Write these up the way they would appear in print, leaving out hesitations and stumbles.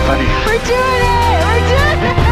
funny. We're doing it! We're doing it!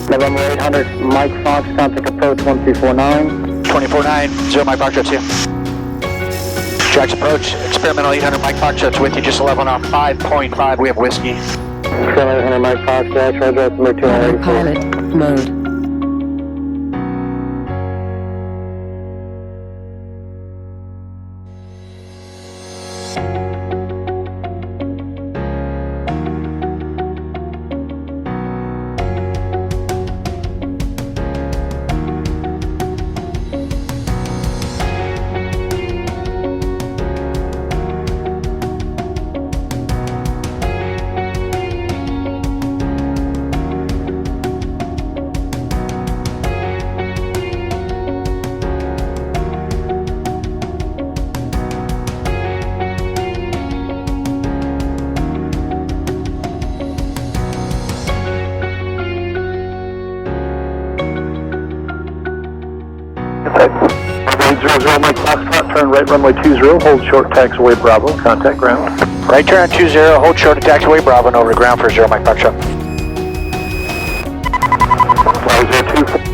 November 800, Mike Fox, contact approach 1249. 249, 0 Mike Fox, that's you. Jack's approach, experimental 800 Mike Fox, that's with you, just 11 on 5.5, we have whiskey. Experimental 800 Mike Fox, dash, roger, number 284. Pilot mode. 800 Mike Foxtrot, turn right runway 20, hold short taxiway Bravo, contact ground. Right turn 20, hold short to taxiway Bravo and over to ground for 0 Mike Foxtrot. Fly 024.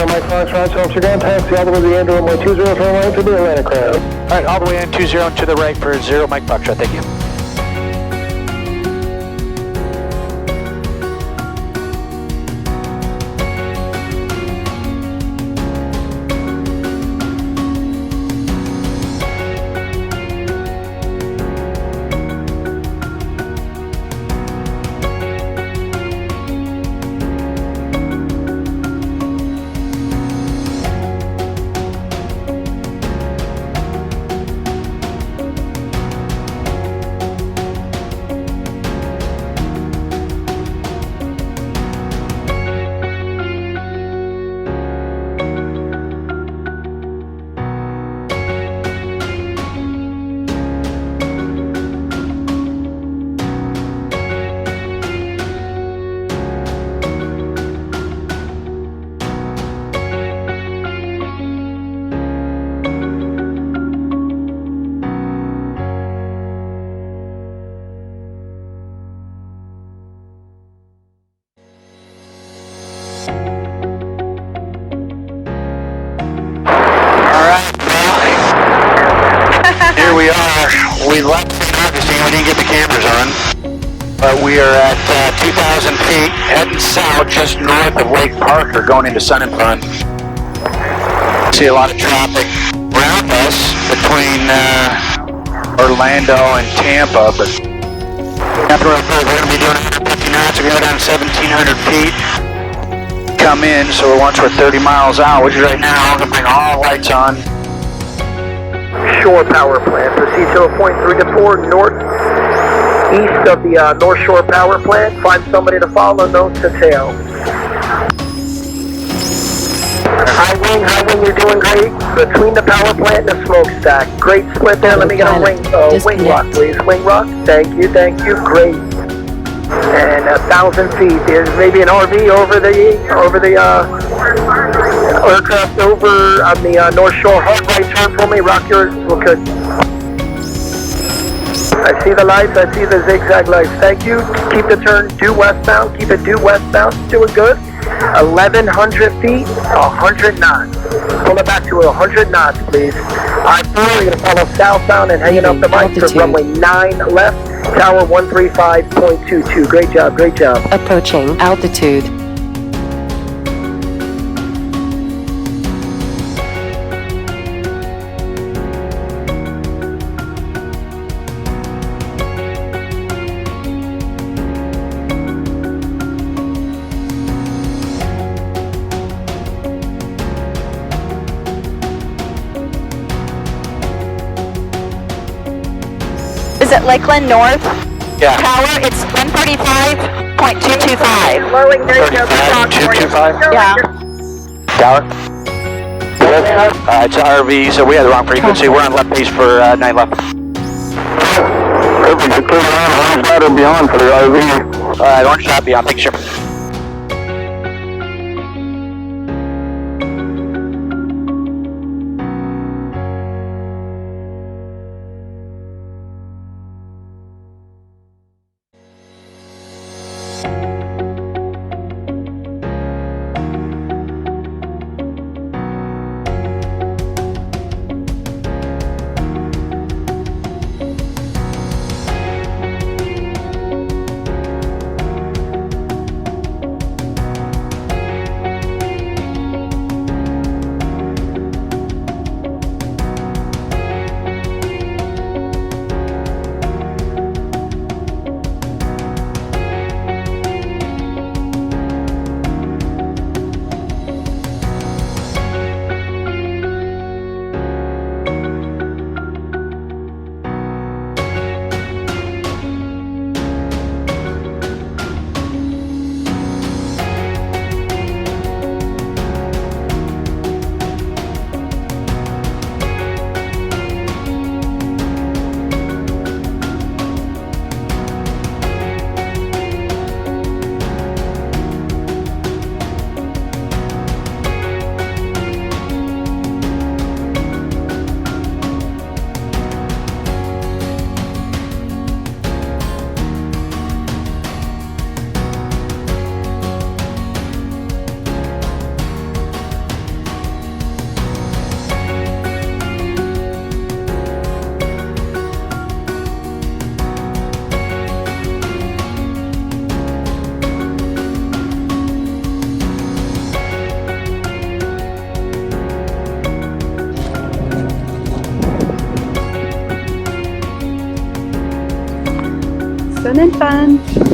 Mike Foxtrot, so you're going to taxi all the way to the end of runway 20 for runway to the Atlanta crowd. Alright, all the way in 20 and to the right for 0 Mike Foxtrot, thank you. Here we are. We left Augustine. We didn't get the cameras on, but we are at 2,000 feet, heading south, just north of Lake Parker, going into Sun and Fun. See a lot of traffic around us between Orlando and Tampa, but after we're going to be doing 150 knots. We're going to go down 1,700 feet. Come in, so once we're 30 miles out, which is right now, I'm going to bring all lights on. Shore Power Plant. Proceed to a point 3 to 4 northeast of the North Shore Power Plant. Find somebody to follow, nose to tail. High wing, you're doing great. Between the power plant and the smokestack. Great split there. Let me get a wing rock, please. Wing rock. Thank you. Great. And 1,000 feet. There's maybe an RV over the aircraft over on the North Shore. Hard right turn for me. Rock yours. Good. I see the lights. I see the zigzag lights. Thank you. Keep the turn due westbound. Keep it due westbound. Doing good. 1,100 feet, 100 knots. Pull it back to 100 knots, please. I-4, you're going to follow southbound and hanging up the mic for runway 9 left. Tower 135.22. Great job. Approaching altitude. Is it Lakeland North? Yeah. Tower, it's 135.225. Slowing there, 225? Yeah. Tower? It's RV, so we had the wrong frequency. We're on left base for 9 left. Perfect, you're clear on orange dot or beyond for the RV. Alright, orange dot beyond, thank you, sir. Sun and Fun.